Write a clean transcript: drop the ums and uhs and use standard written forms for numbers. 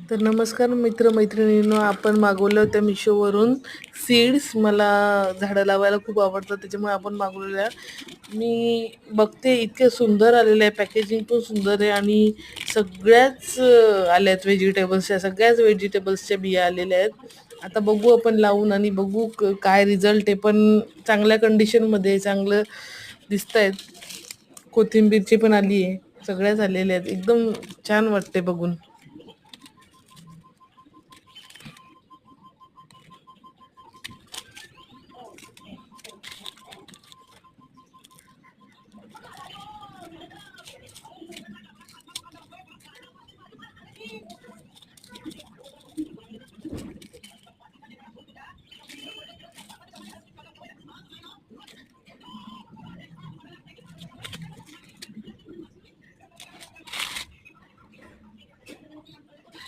तर नमस्कार मित्र-मैत्रिणींनो, आपण मागवलं होतं मिशोवरून सीड्स. मला झाडं लावायला खूप आवडतं, त्याच्यामुळे आपण मागवलेल्या. मी बघते इतके सुंदर आलेले आहे, पॅकेजिंग पण सुंदर आहे आणि सगळ्याच आल्या आहेत व्हेजिटेबल्सच्या, सगळ्याच व्हेजिटेबल्सच्या बिया आलेल्या आहेत. आता बघू आपण लावून आणि बघू काय रिझल्ट आहे. पण चांगल्या कंडिशनमध्ये चांगलं दिसतायत. कोथिंबीरची पण आली आहे, सगळ्याच आलेल्या आहेत. एकदम छान वाटते बघून.